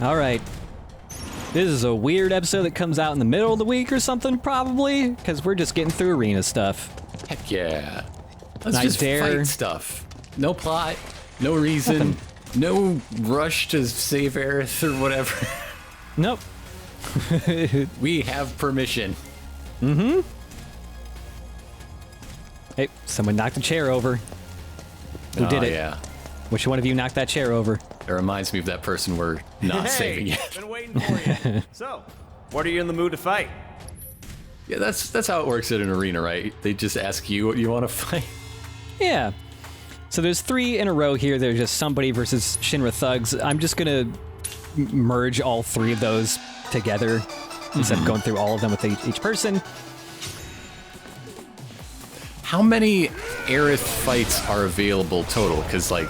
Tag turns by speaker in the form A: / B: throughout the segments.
A: All right. This is a weird episode that comes out in the middle of the week or something, probably, because we're just getting through arena stuff.
B: Heck yeah. Let's just fight stuff. No plot, no reason, no rush to save Aerith or whatever.
A: Nope.
B: We have permission.
A: Mm-hmm. Hey, someone knocked a chair over. Who did it?
B: Yeah.
A: Which one of you knocked that chair over?
B: It reminds me of that person we're not saving yet.
C: Been waiting for you. So, what are you in the mood to fight?
B: Yeah, that's how it works at an arena, right? They just ask you what you want to fight.
A: Yeah. So there's 3 in a row here. There's just somebody versus Shinra thugs. I'm just gonna merge all 3 of those together instead of going through all of them with each person.
B: How many Aerith fights are available total? Because like,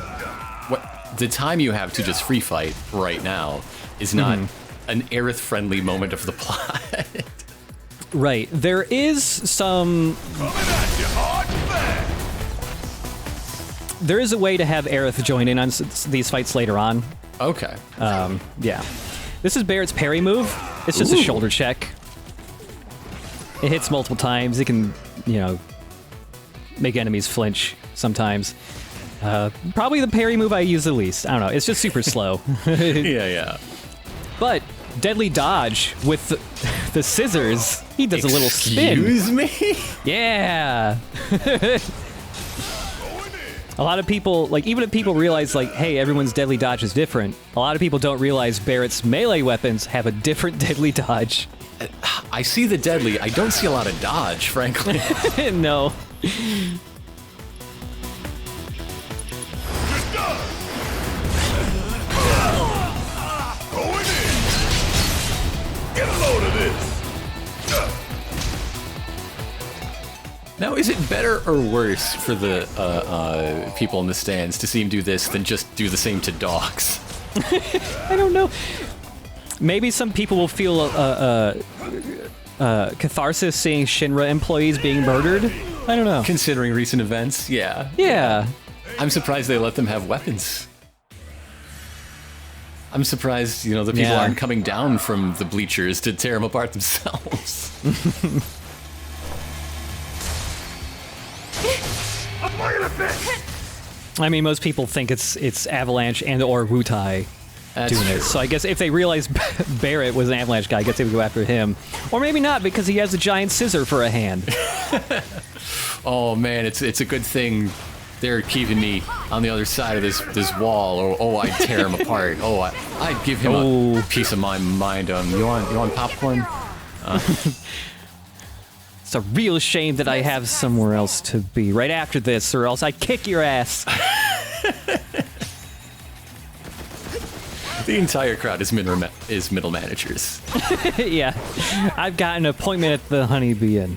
B: the time you have to just free fight right now is not an Aerith-friendly moment of the plot.
A: Right. There is some... There is a way to have Aerith join in on these fights later on.
B: Okay.
A: Yeah. This is Barrett's parry move. It's just a shoulder check. It hits multiple times. It can, you know, make enemies flinch sometimes. Probably the parry move I use the least. I don't know. It's just super slow.
B: Yeah.
A: But deadly dodge with the scissors. He does a little spin.
B: Excuse me?
A: Yeah. A lot of people, like, even if people realize, like, hey, everyone's deadly dodge is different, a lot of people don't realize Barrett's melee weapons have a different deadly dodge.
B: I see the deadly. I don't see a lot of dodge, frankly.
A: No.
C: Get a load of this.
B: Now, is it better or worse for the people in the stands to see him do this than just do the same to dogs?
A: I don't know. Maybe some people will feel catharsis seeing Shinra employees being murdered. I don't know.
B: Considering recent events, yeah.
A: Yeah.
B: I'm surprised they let them have weapons. I'm surprised, you know, the people aren't coming down from the bleachers to tear them apart themselves.
A: I mean, most people think it's Avalanche and or Wutai doing it. So I guess if they realize Barrett was an Avalanche guy, I guess they would go after him. Or maybe not, because he has a giant scissor for a hand.
B: Oh man, it's a good thing they're keeping me on the other side of this wall, or I'd tear him apart. I'd give him a piece of my mind. You want popcorn?
A: It's a real shame that I have somewhere else to be right after this, or else I'd kick your ass.
B: The entire crowd is middle managers.
A: Yeah, I've got an appointment at the Honeybee Inn.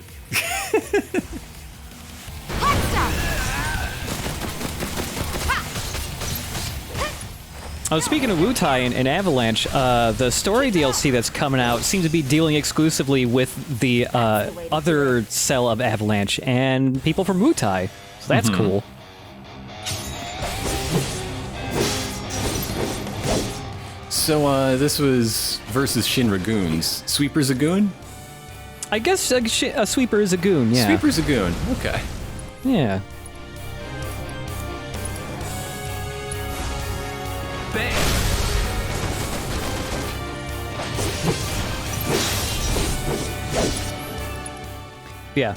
A: Oh, speaking of Wutai and Avalanche, the story DLC that's coming out seems to be dealing exclusively with the other cell of Avalanche and people from Wutai. So that's cool.
B: So this was versus Shinra goons. Sweeper's a goon?
A: I guess a Sweeper is a goon, yeah.
B: Sweeper's a goon, okay.
A: Yeah. Yeah.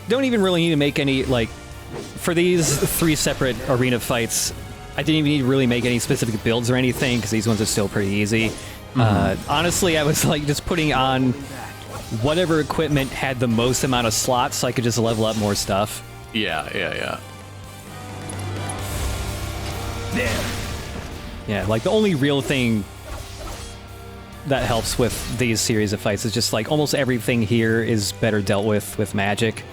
A: Don't even really need to make any, like, for these 3 separate arena fights, I didn't even need to really make any specific builds or anything, because these ones are still pretty easy. Honestly, I was, like, just putting on whatever equipment had the most amount of slots so I could just level up more stuff.
B: Yeah.
A: Yeah, like, the only real thing that helps with these series of fights is just, like, almost everything here is better dealt with magic.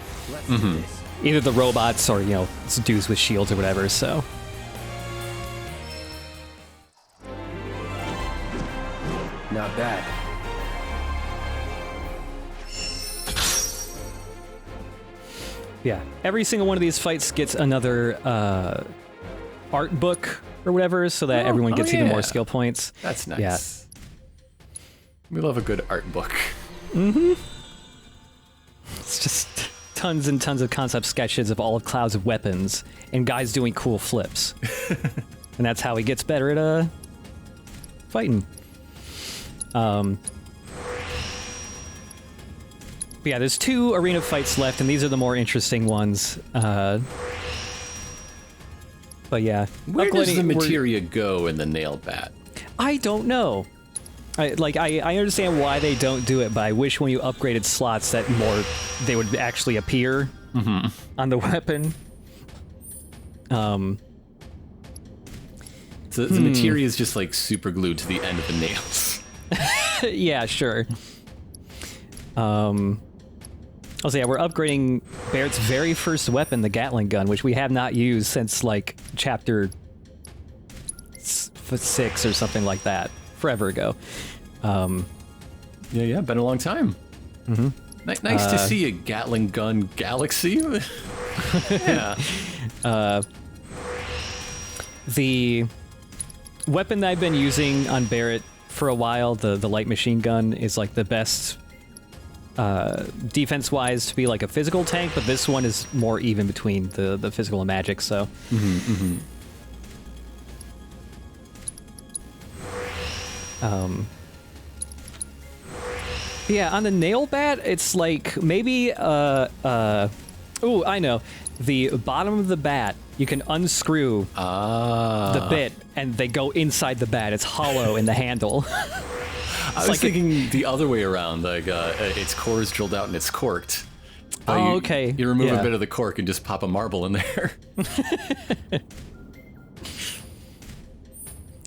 A: Either the robots or, you know, it's dudes with shields or whatever, so.
D: Not bad.
A: Yeah, every single one of these fights gets another art book or whatever, so that everyone gets even more skill points.
B: That's nice.
A: Yeah.
B: We love a good art book.
A: It's just tons and tons of concept sketches of all of Cloud's weapons and guys doing cool flips. And that's how he gets better at fighting. But yeah, there's 2 arena fights left, and these are the more interesting ones. But yeah.
B: Where does the materia go in the nail bat?
A: I don't know. I understand why they don't do it, but I wish when you upgraded slots that they would actually appear on the weapon.
B: So the materia is just like super glued to the end of the nails.
A: Yeah, sure. Also, yeah, we're upgrading Barrett's very first weapon, the Gatling gun, which we have not used since like chapter 6 or something like that, forever ago.
B: Yeah, been a long time. Nice to see a Gatling gun galaxy. Yeah.
A: The weapon that I've been using on Barrett for a while, the light machine gun, is like the best defense-wise to be like a physical tank, but this one is more even between the physical and magic, so... Yeah, on the nail bat, it's like maybe oh, I know. The bottom of the bat, you can unscrew the bit, and they go inside the bat. It's hollow in the handle.
B: I was thinking the other way around, like its core is drilled out and it's corked.
A: Okay.
B: You remove a bit of the cork and just pop a marble in there.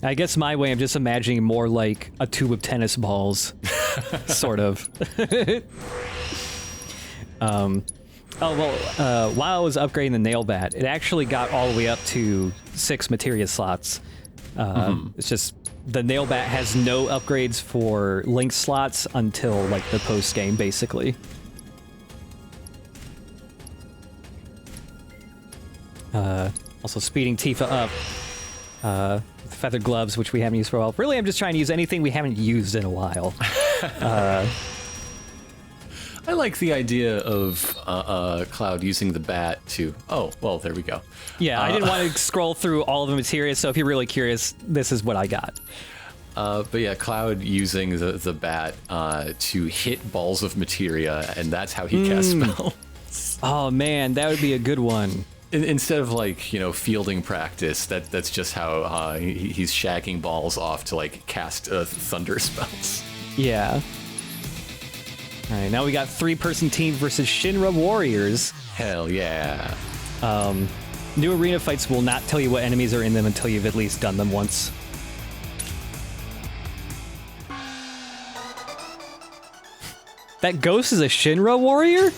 A: I guess my way, I'm just imagining more like a tube of tennis balls, sort of. While I was upgrading the nail bat, it actually got all the way up to 6 materia slots. It's just the nail bat has no upgrades for link slots until like the post game, basically. Also speeding Tifa up. Feather gloves, which we haven't used for a while. Really, I'm just trying to use anything we haven't used in a while.
B: I like the idea of Cloud using the bat to... Oh, well, there we go.
A: Yeah, I didn't want to scroll through all of the materia, so if you're really curious, this is what I got.
B: But yeah, Cloud using the bat to hit balls of materia, and that's how he casts spells.
A: Oh man, that would be a good one.
B: Instead of like, you know, fielding practice, that's just how he's shagging balls off to like cast thunder spells.
A: Yeah. All right, now we got 3-person team versus Shinra warriors.
B: Hell yeah.
A: New arena fights will not tell you what enemies are in them until you've at least done them once. That ghost is a Shinra warrior?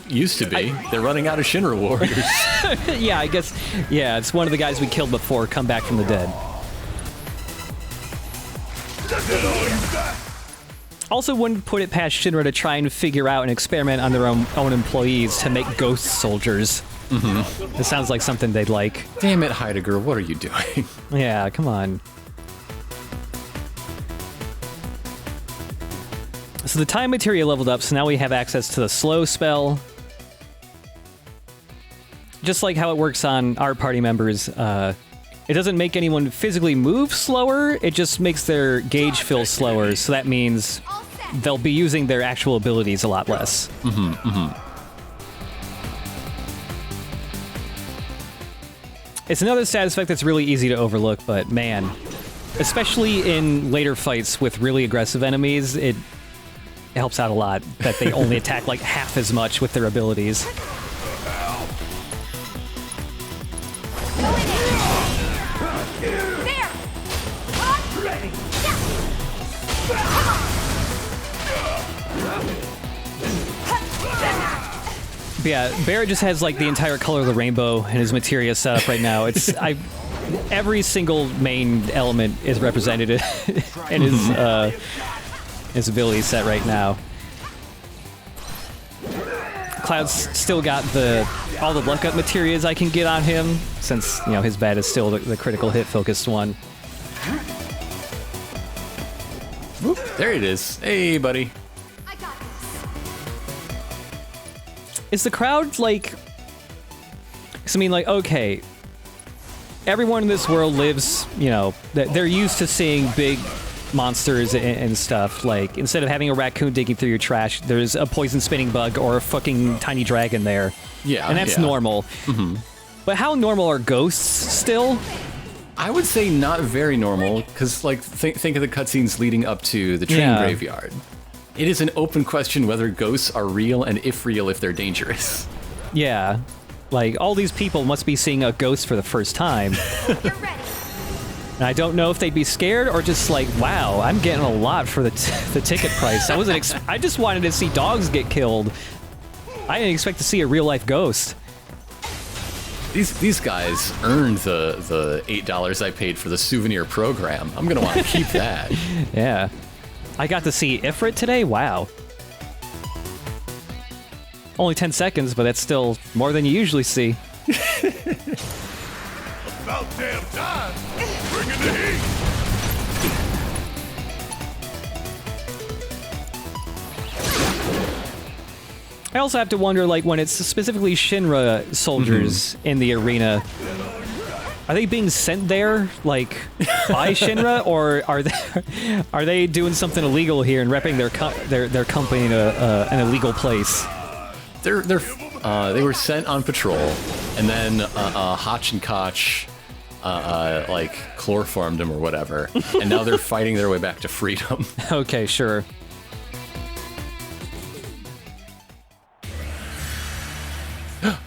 B: Used to be. They're running out of Shinra warriors.
A: Yeah, I guess. Yeah, it's one of the guys we killed before come back from the dead. Also, wouldn't put it past Shinra to try and figure out and experiment on their own employees to make ghost soldiers. It sounds like something they'd like.
B: Damn it, Heidegger, what are you doing?
A: Yeah, come on. So the time materia leveled up, so now we have access to the slow spell. Just like how it works on our party members, it doesn't make anyone physically move slower, it just makes their gauge fill slower, so that means they'll be using their actual abilities a lot less. It's another status effect that's really easy to overlook, but man, especially in later fights with really aggressive enemies, it helps out a lot that they only attack like half as much with their abilities. But yeah, Barrett just has like the entire color of the rainbow in his materia set up right now. It's every single main element is represented in his ability set right now. Cloud's still got all the luck up materias I can get on him, since you know his bat is still the critical hit focused one.
B: Whoop, there it is. Hey, buddy.
E: I got this.
A: Is the crowd like? 'Cause I mean, like, okay, everyone in this world lives, you know, they're used to seeing big monsters and stuff. Like, instead of having a raccoon digging through your trash, there's a poison spinning bug or a fucking tiny dragon there.
B: Yeah,
A: and that's normal. But how normal are ghosts still?
B: I would say not very normal, because like think of the cutscenes leading up to the train graveyard. It is an open question whether ghosts are real, and if real, if they're dangerous.
A: Yeah. Like, all these people must be seeing a ghost for the first time.
E: You're ready.
A: And I don't know if they'd be scared or just like, wow, I'm getting a lot for the ticket price. I wasn't. I just wanted to see dogs get killed. I didn't expect to see a real life ghost.
B: These guys earned the $8 I paid for the souvenir program. I'm gonna want to keep that.
A: Yeah. I got to see Ifrit today. Wow. Only 10 seconds, but that's still more than you usually see.
F: About damn time! Bring in the heat!
A: I also have to wonder, like, when it's specifically Shinra soldiers in the arena, are they being sent there, like, by Shinra, or are they doing something illegal here and repping their company in an illegal place?
B: They were sent on patrol, and then Hotch and Koch like chloroformed them or whatever, and now they're fighting their way back to freedom.
A: Okay, sure.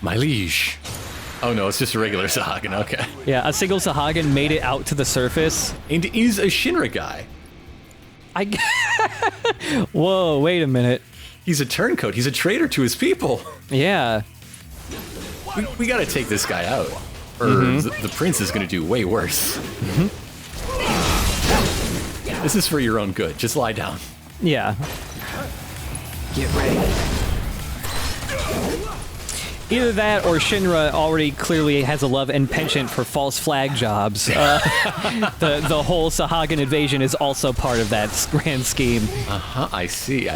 B: My liege. Oh no, it's just a regular Sahagin, okay.
A: Yeah, a single Sahagin made it out to the surface.
B: And he's a Shinra guy.
A: Whoa, wait a minute.
B: He's a turncoat, he's a traitor to his people.
A: Yeah.
B: We gotta take this guy out, or the prince is gonna do way worse. This is for your own good, just lie down.
A: Yeah.
D: Get ready.
A: Either that or Shinra already clearly has a love and penchant for false flag jobs. The whole Sahagin invasion is also part of that grand scheme.
B: I see.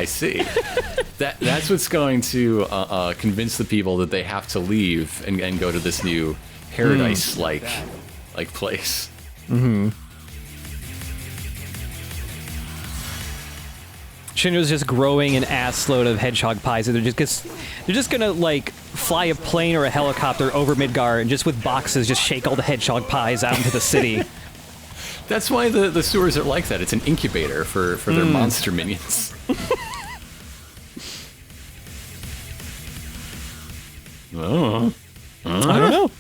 B: That's what's going to convince the people that they have to leave and go to this new paradise-like place.
A: Shinra's just growing an assload of hedgehog pies, and they're just gonna like fly a plane or a helicopter over Midgar and just with boxes just shake all the hedgehog pies out into the city.
B: That's why the sewers are like that. It's an incubator for their monster minions.
A: I don't know.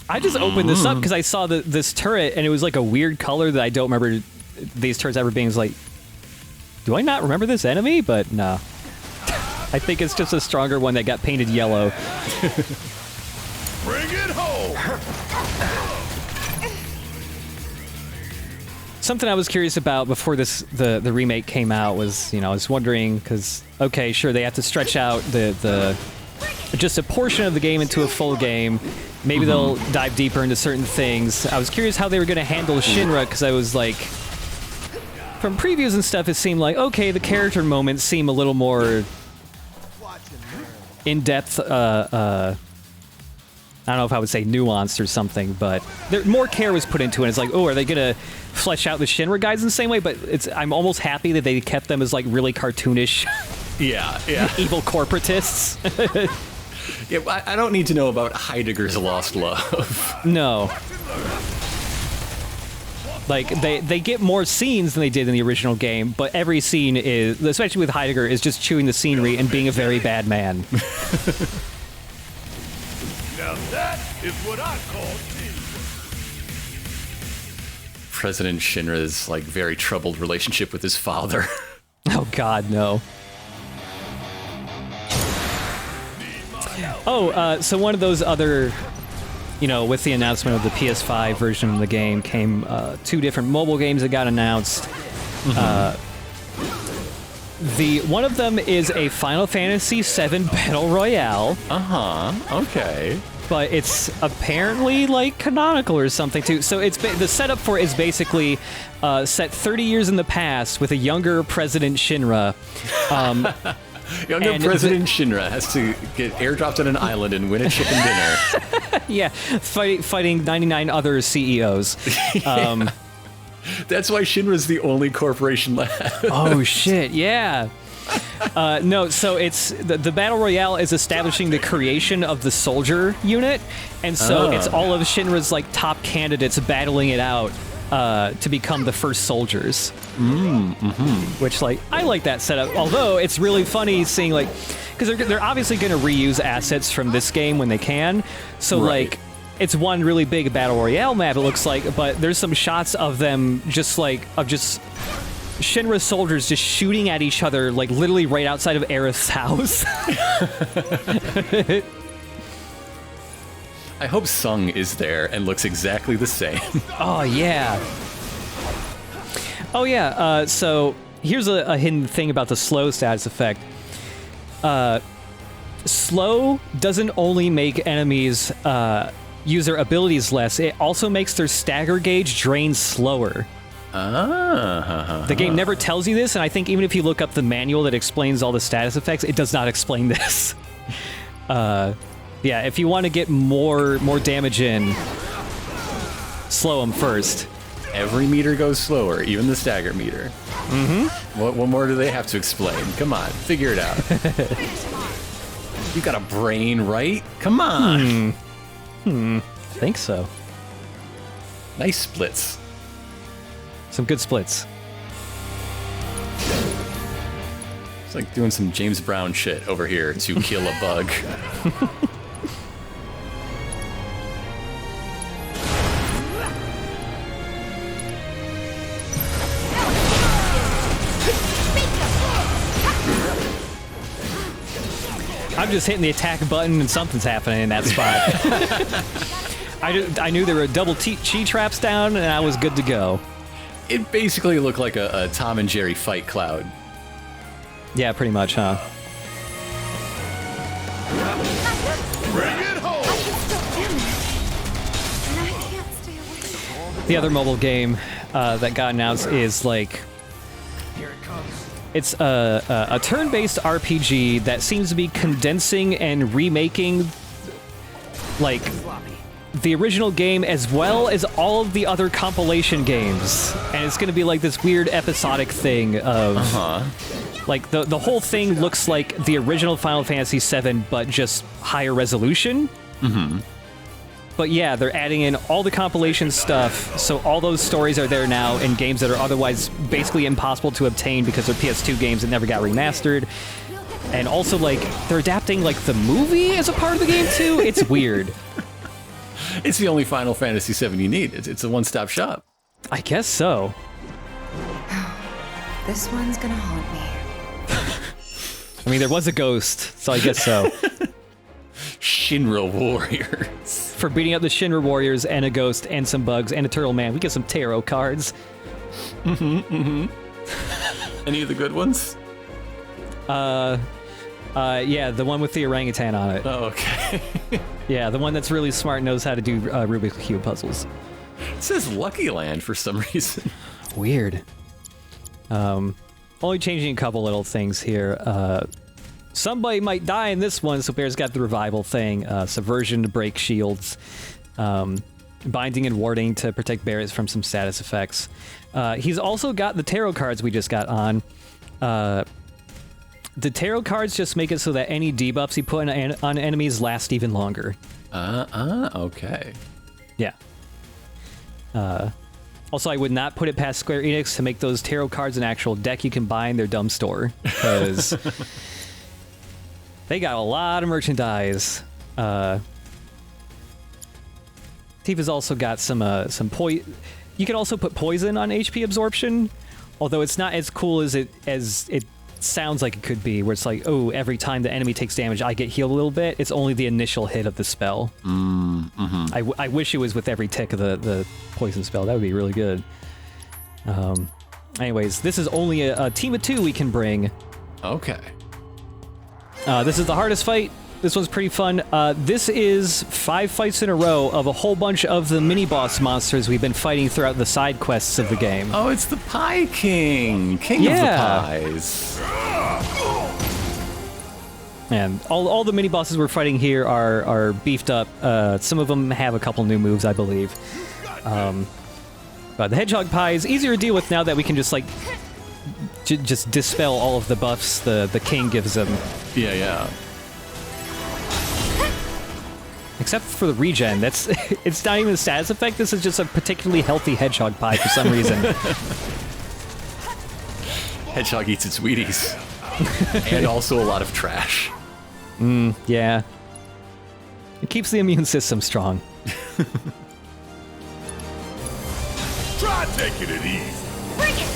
A: I just opened this up because I saw this turret and it was like a weird color that I don't remember these turrets ever being. Like, do I not remember this enemy? But no. I think it's just a stronger one that got painted yellow.
F: Bring it home!
A: Something I was curious about before the remake came out was, I was wondering, because, okay, sure, they have to stretch out the just a portion of the game into a full game. Maybe they'll dive deeper into certain things. I was curious how they were going to handle Shinra, because I was like, from previews and stuff, it seemed like, okay, the character moments seem a little more in-depth, I don't know if I would say nuanced or something, but more care was put into it. It's like, oh, are they going to flesh out the Shinra guys in the same way? But I'm almost happy that they kept them as like really cartoonish
B: Yeah.
A: evil corporatists.
B: Yeah, I don't need to know about Heidegger's lost love.
A: No. Like, they get more scenes than they did in the original game, but every scene is, especially with Heidegger, is just chewing the scenery and being a very bad man.
F: Now that is what I call teamwork.
B: President Shinra's like very troubled relationship with his father.
A: Oh God, no. Oh, so one of those other, with the announcement of the PS5 version of the game came 2 different mobile games that got announced. One of them is a Final Fantasy VII Battle Royale.
B: Okay.
A: but it's apparently like canonical or something too. So it's the setup for it is basically set 30 years in the past with a younger President Shinra.
B: Younger President Shinra has to get airdropped on an island and win a chicken dinner.
A: Yeah, fighting 99 other CEOs.
B: That's why Shinra's the only corporation left.
A: Oh shit! Yeah. No, so it's the battle royale is establishing the creation of the soldier unit, and so it's all of Shinra's like top candidates battling it out to become the first soldiers. Which like I like that setup. Although it's really funny seeing like because they're obviously going to reuse assets from this game when they can. So like it's one really big battle royale map. It looks like, but there's some shots of them just Shinra soldiers just shooting at each other, like literally right outside of Aerith's house.
B: I hope Sung is there and looks exactly the same.
A: Oh, yeah. Oh, yeah. So here's a hidden thing about the slow status effect. Slow doesn't only make enemies use their abilities less, it also makes their stagger gauge drain slower. The game never tells you this, and I think even if you look up the manual that explains all the status effects, it does not explain this. Yeah, if you want to get more damage in, slow them first.
B: Every meter goes slower, even the stagger meter. What more do they have to explain? Come on, figure it out. You got a brain, right? Come on.
A: I think so.
B: Nice splits.
A: Some good splits.
B: It's like doing some James Brown shit over here to kill a bug.
A: I'm just hitting the attack button and something's happening in that spot. I knew there were double chi traps down and I was good to go.
B: It basically looked like a Tom and Jerry fight cloud.
A: Yeah, pretty much, huh?
F: Bring it home!
E: I can't stay away.
A: The other mobile game that got announced is like... It's a turn-based RPG that seems to be condensing and remaking like the original game as well as all of the other compilation games. And it's going to be like this weird episodic thing of... Like, the whole thing looks like the original Final Fantasy VII, but just higher resolution. But yeah, they're adding in all the compilation stuff, so all those stories are there now in games that are otherwise basically impossible to obtain because they're PS2 games that never got remastered. And also, like, they're adapting, like, the movie as a part of the game, too. It's weird.
B: It's the only Final Fantasy VII you need. It's a one-stop shop.
A: I guess so.
G: This one's gonna haunt me.
A: I mean, there was a ghost, so I guess so.
B: Shinra Warriors.
A: For beating up the Shinra Warriors and a ghost and some bugs and a turtle man, we get some tarot cards.
B: Any of the good ones?
A: Yeah, the one with the orangutan on it.
B: Oh, okay.
A: Yeah, the one that's really smart knows how to do Rubik's Cube puzzles.
B: It says Lucky Land for some reason.
A: Weird. Only changing a couple little things here. Somebody might die in this one, so Bear's got the revival thing. Subversion to break shields. Binding and warding to protect Bears from some status effects. He's also got the tarot cards we just got on. The tarot cards just make it so that any debuffs he put on enemies last even longer.
B: Okay.
A: Yeah. Also, I would not put it past Square Enix to make those tarot cards an actual deck you can buy in their dumb store, because they got a lot of merchandise. Tifa's also got some poison. You can also put poison on HP absorption, although it's not as cool as it sounds like it could be, where it's like, oh, every time the enemy takes damage, I get healed a little bit. It's only the initial hit of the spell. I wish it was with every tick of the poison spell. That would be really good. Anyways, this is only a team of 2 we can bring.
B: Okay.
A: This is the hardest fight This one's pretty fun. This is 5 fights in a row of a whole bunch of the mini-boss monsters we've been fighting throughout the side quests of the game.
B: Oh, it's the Pie King. King of the Pies.
A: And all the mini-bosses we're fighting here are beefed up. Some of them have a couple new moves, I believe. But the Hedgehog Pie is easier to deal with now that we can just, like, just dispel all of the buffs the king gives them.
B: Yeah.
A: Except for the regen. It's not even a status effect. This is just a particularly healthy Hedgehog Pie for some reason.
B: Hedgehog eats its Wheaties. And also a lot of trash.
A: Yeah. It keeps the immune system strong.
F: Try taking it easy.
E: Bring it!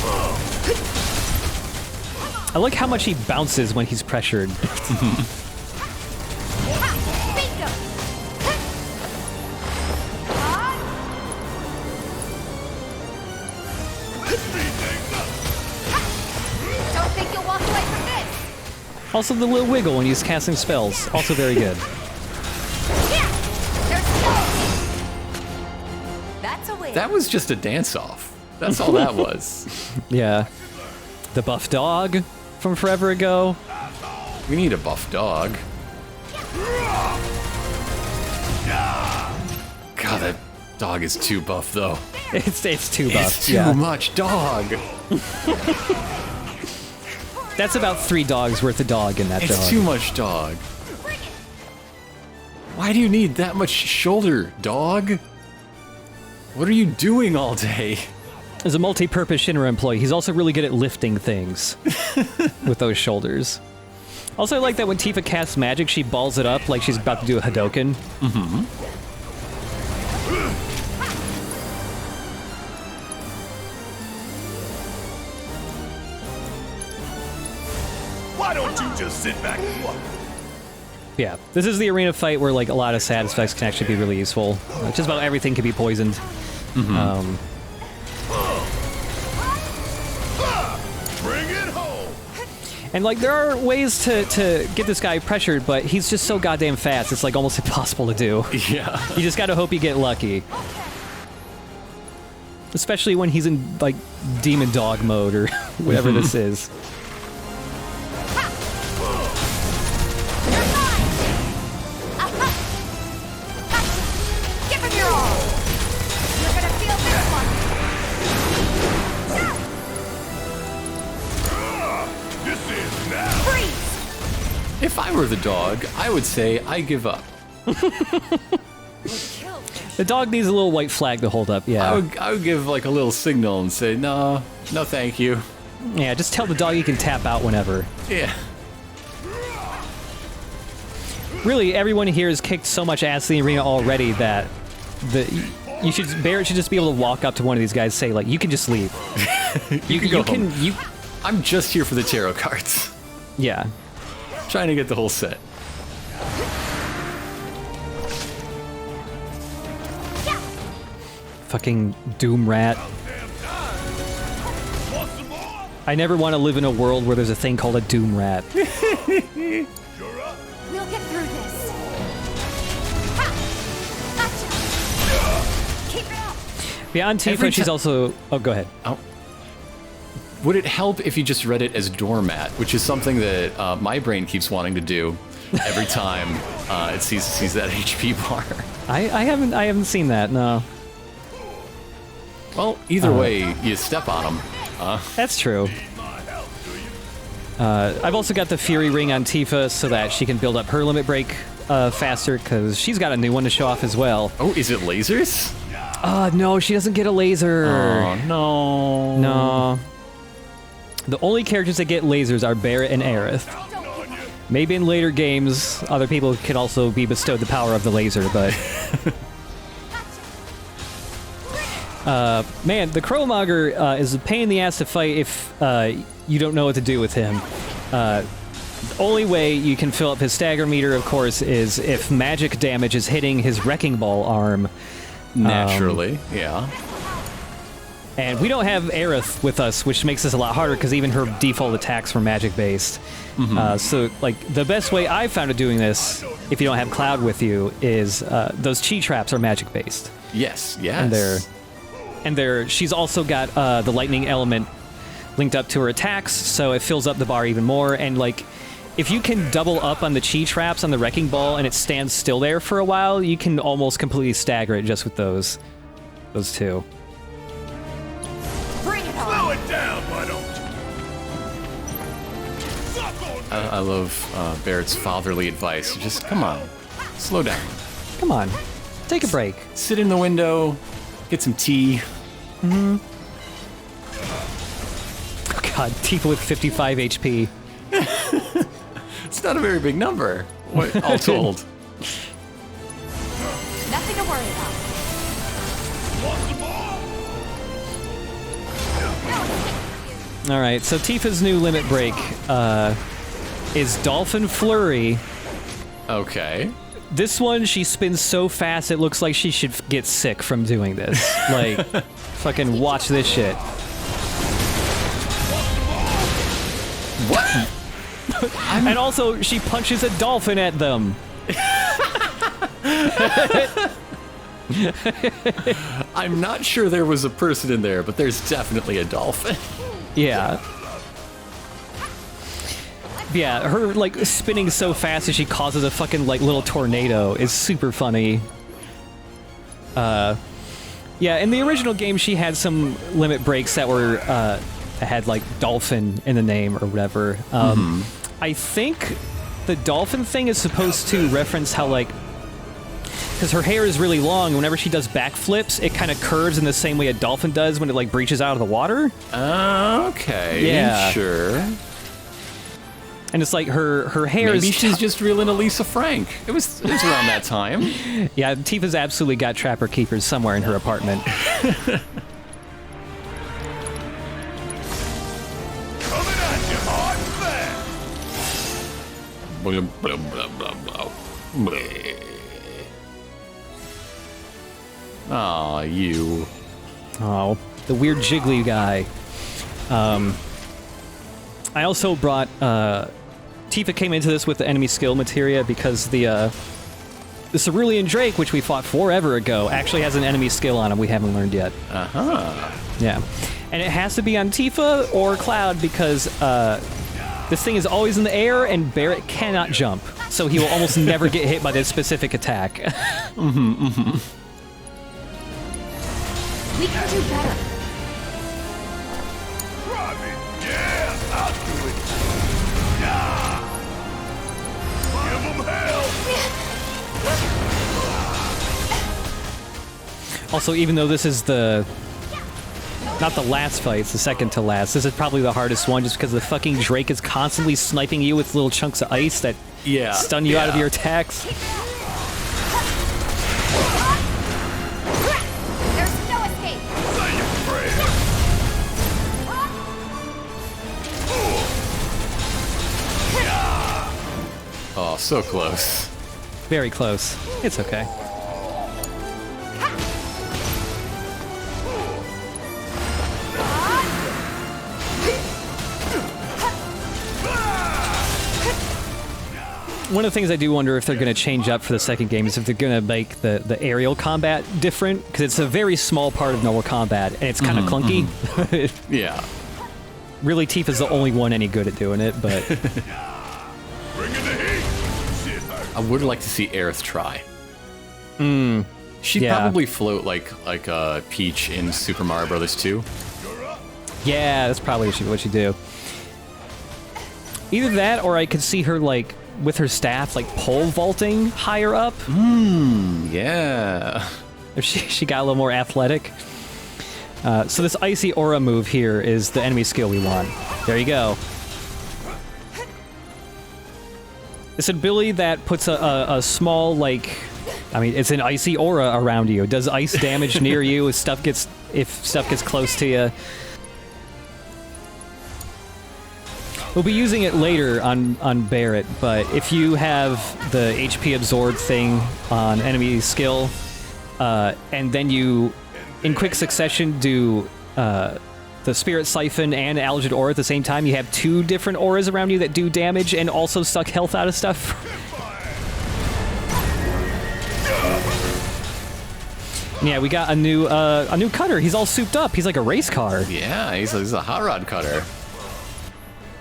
A: I like how much he bounces when he's pressured.
E: Bingo! Don't think you'll walk away from this!
A: Also the little wiggle when he's casting spells. Also very good.
E: Yeah! There's no! That's a win.
B: That was just a dance-off. That's all that was.
A: Yeah. The buff dog from forever ago.
B: We need a buff dog. God, that dog is too buff, though.
A: It's too buff.
B: It's too
A: yeah.
B: much dog.
A: That's about 3 dogs worth of dog in that dog.
B: It's too much dog. Why do you need that much shoulder, dog? What are you doing all day?
A: As a multi-purpose Shinra employee, he's also really good at lifting things with those shoulders. Also, I like that when Tifa casts magic, she balls it up like she's about to do a Hadoken.
B: Mm-hmm.
F: Why don't you just sit back and watch?
A: Yeah, this is the arena fight where like a lot of side effects can actually be really useful. Just about everything can be poisoned.
B: Mm-hmm.
F: Bring it home.
A: And like there are ways to get this guy pressured, but he's just so goddamn fast. It's like almost impossible to do.
B: Yeah.
A: You just gotta hope you get lucky. Especially when he's in like demon dog mode or whatever this is.
E: Give him your all! You're gonna feel this one!
F: This is now.
E: Freeze!
B: If I were the dog, I would say I give up.
A: The dog needs a little white flag to hold up, yeah.
B: I would give like a little signal and say, no, thank you.
A: Yeah, just tell the dog you can tap out whenever.
B: Yeah.
A: Really, everyone here has kicked so much ass in the arena already that Barrett should just be able to walk up to one of these guys and say, like, you can just leave.
B: You can go home. I'm just here for the tarot cards.
A: Yeah.
B: Trying to get the whole set.
A: Fucking Doom Rat. I never want to live in a world where there's a thing called a Doom Rat.
E: We'll get through this. Ha! Gotcha! Keep it up!
A: Beyond Tifa, she's also... Oh, go ahead.
B: Oh. Would it help if you just read it as doormat, which is something that my brain keeps wanting to do every time it sees that HP bar?
A: I haven't seen that, no.
B: Well, either way, you step on them.
A: That's true. I've also got the Fury Ring on Tifa so that she can build up her limit break faster, because she's got a new one to show off as well.
B: Oh, is it lasers?
A: No, she doesn't get a laser.
B: Oh, no.
A: No. The only characters that get lasers are Barrett and Aerith. Maybe in later games, other people can also be bestowed the power of the laser, but... man, the Crowmonger is a pain in the ass to fight if you don't know what to do with him. The only way you can fill up his stagger meter, of course, is if magic damage is hitting his Wrecking Ball arm.
B: Naturally, yeah.
A: And we don't have Aerith with us, which makes this a lot harder because even her default attacks were magic-based. So, like, the best way I found of doing this, if you don't have Cloud with you, is those chi traps are magic-based.
B: Yes,
A: And she's also got the lightning element linked up to her attacks, so it fills up the bar even more. And, like, if you can double up on the chi traps on the Wrecking Ball and it stands still there for a while, you can almost completely stagger it just with those two.
E: Bring it on.
F: Slow it down, why don't you?
B: I love Barrett's fatherly advice. Just, come on, slow down.
A: Come on, take a break.
B: Sit in the window, get some tea.
A: Oh God, Tifa with 55 HP.
B: It's not a very big number, all told.
E: Nothing to worry about.
A: All right, so Tifa's new limit break is Dolphin Flurry.
B: Okay.
A: This one, she spins so fast it looks like she should get sick from doing this. Like, fucking watch this shit.
B: What?
A: And also, she punches a dolphin at them.
B: I'm not sure there was a person in there, but there's definitely a dolphin.
A: Yeah. Yeah, her, like, spinning so fast that she causes a fucking, like, little tornado is super funny. Yeah, in the original game, she had some limit breaks that were, that had, like, dolphin in the name or whatever. I think the dolphin thing is supposed to reference how, like, because her hair is really long, whenever she does backflips, it kind of curves in the same way a dolphin does when it, like, breaches out of the water.
B: Okay,
A: Yeah.
B: sure.
A: And it's like her hair is...
B: Maybe she's just reeling Elisa Frank. It was around that time.
A: Yeah, Tifa's absolutely got Trapper Keepers somewhere in her apartment.
F: Coming at you hard and fast.
B: Aw, you.
A: Oh, the weird jiggly guy. I also brought... Tifa came into this with the enemy skill materia because the Cerulean Drake, which we fought forever ago, actually has an enemy skill on him we haven't learned yet. Yeah. And it has to be on Tifa or Cloud because this thing is always in the air and Barrett cannot jump. So he will almost never get hit by this specific attack.
E: We can do better.
F: Try me. Yeah, I'll do it. Yeah. Give 'em hell.
A: Also, even though this is not the last fight, it's the second to last, this is probably the hardest one just because the fucking Drake is constantly sniping you with little chunks of ice that stun you out of your attacks.
E: There's no escape.
F: Say your prayers.
B: Oh, so close.
A: Very close. It's okay. One of the things I do wonder if they're going to change up for the second game is if they're going to make the aerial combat different, because it's a very small part of normal combat, and it's kind of clunky.
B: Yeah.
A: Really, Tifa's the only one any good at doing it, but...
F: Bring in the heat. Shit hurts.
B: I would like to see Aerith try. She'd
A: Yeah.
B: probably float like Peach in Super Mario Bros. 2.
A: Yeah, that's probably what she'd do. Either that, or I could see her, like, with her staff, like, pole vaulting higher up.
B: Yeah.
A: If she got a little more athletic. So this Icy Aura move here is the enemy skill we want. There you go. This ability that puts a small, like... I mean, it's an Icy Aura around you. It does ice damage near you if stuff gets close to you. We'll be using it later on Barrett, but if you have the HP absorb thing on enemy skill, and then you, in quick succession, do the Spirit Siphon and Algid Aura at the same time, you have 2 different auras around you that do damage and also suck health out of stuff. Yeah, we got a new cutter. He's all souped up. He's like a race car.
B: Yeah, he's a hot rod cutter.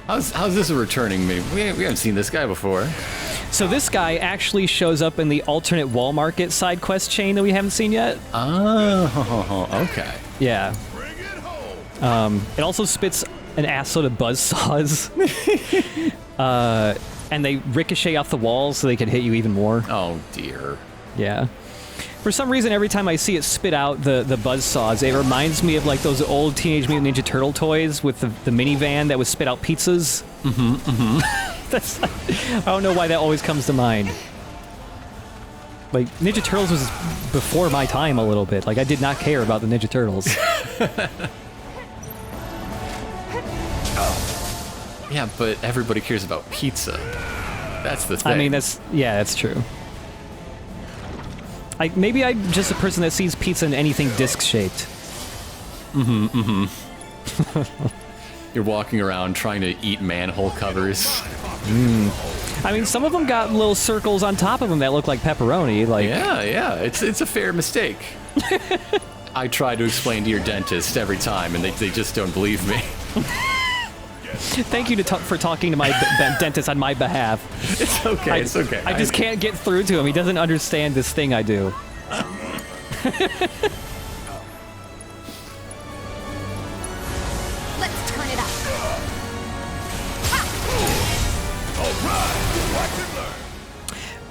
B: How's this a returning me? We haven't seen this guy before.
A: So this guy actually shows up in the alternate wall market side quest chain that we haven't seen yet.
B: Oh, okay.
A: Yeah. It also spits an assload of buzzsaws. And they ricochet off the walls so they can hit you even more.
B: Oh, dear.
A: Yeah. For some reason, every time I see it spit out the buzzsaws, it reminds me of like those old Teenage Mutant Ninja Turtle toys with the minivan that would spit out pizzas. I don't know why that always comes to mind. Like, Ninja Turtles was before my time a little bit. Like, I did not care about the Ninja Turtles.
B: Yeah, but everybody cares about pizza. That's the thing.
A: I mean, that's true. Maybe I'm just a person that sees pizza in anything disc-shaped.
B: You're walking around trying to eat manhole covers.
A: I mean, some of them got little circles on top of them that look like pepperoni. Like,
B: Yeah, it's a fair mistake. I try to explain to your dentist every time, and they just don't believe me.
A: thank you for talking to my dentist on my behalf.
B: It's okay, it's okay.
A: I just can't get through to him. He doesn't understand this thing I do.
E: Let's turn it up.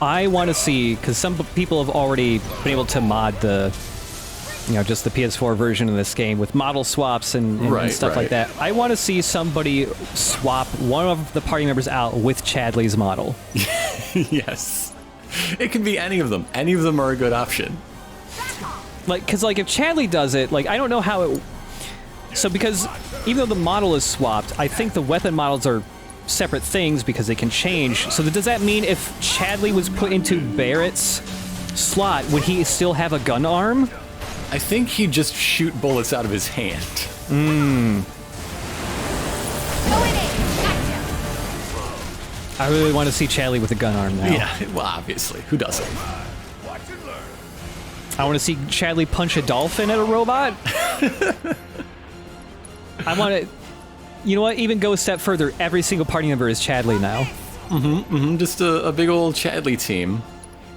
A: I want to see, because some people have already been able to mod just the PS4 version of this game with model swaps and stuff like that. I want to see somebody swap one of the party members out with Chadley's model.
B: Yes. It can be any of them. Any of them are a good option.
A: Because if Chadley does it, I don't know how it... So because even though the model is swapped, I think the weapon models are separate things because they can change. So does that mean if Chadley was put into Barrett's slot, would he still have a gun arm?
B: I think he'd just shoot bullets out of his hand.
E: Go in it. Gotcha.
A: I really want to see Chadley with a gun arm now.
B: Yeah, well, obviously. Who doesn't?
A: I want to see Chadley punch a dolphin at a robot. I want to... You know what? Even go a step further. Every single party member is Chadley now.
B: Just a big old Chadley team.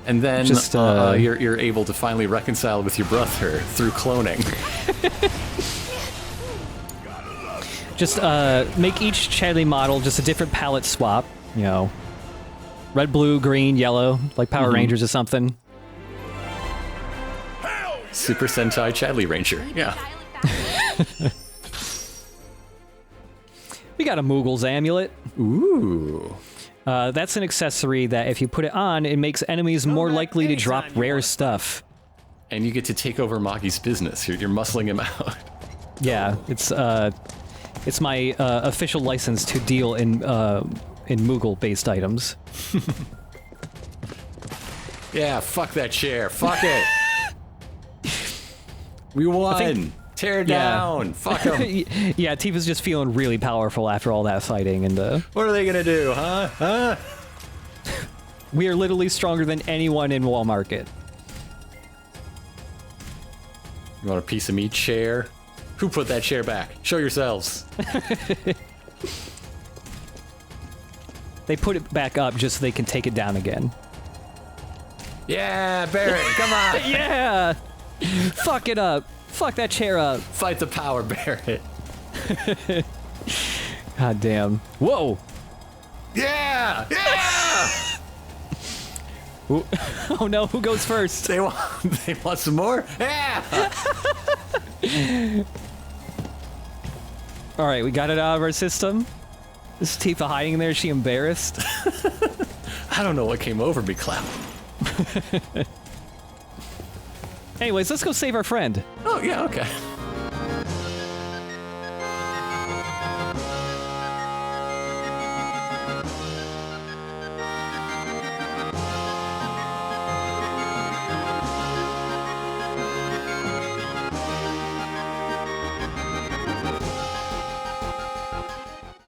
B: And then you're able to finally reconcile with your brother through cloning.
A: Just make each Chadley model just a different palette swap. Red, blue, green, yellow, like Power Rangers or something.
B: Super Sentai Chadley Ranger. Yeah.
A: We got a Moogle's amulet.
B: Ooh.
A: That's an accessory that if you put it on, it makes enemies more likely to drop rare stuff.
B: And you get to take over Maki's business. You're muscling him out.
A: Yeah, it's my official license to deal in Moogle-based items.
B: Yeah, fuck that chair. Fuck it. We won. Tear down. Fuck him.
A: Yeah, Tifa's just feeling really powerful after all that fighting, and
B: what are they gonna do, huh?
A: We are literally stronger than anyone in Wall Market.
B: You want a piece of meat, chair? Who put that chair back? Show yourselves.
A: They put it back up just so they can take it down again.
B: Yeah, Barrett, come on.
A: Yeah! Fuck it up. Fuck that chair up.
B: Fight the power, Barrett.
A: God damn. Whoa!
B: Yeah! Yeah!
A: Oh no, who goes first?
B: They want some more? Yeah!
A: Alright, we got it out of our system. Is Tifa hiding in there? Is she embarrassed?
B: I don't know what came over me, Cloud.
A: Anyways, let's go save our friend.
B: Oh, yeah, okay.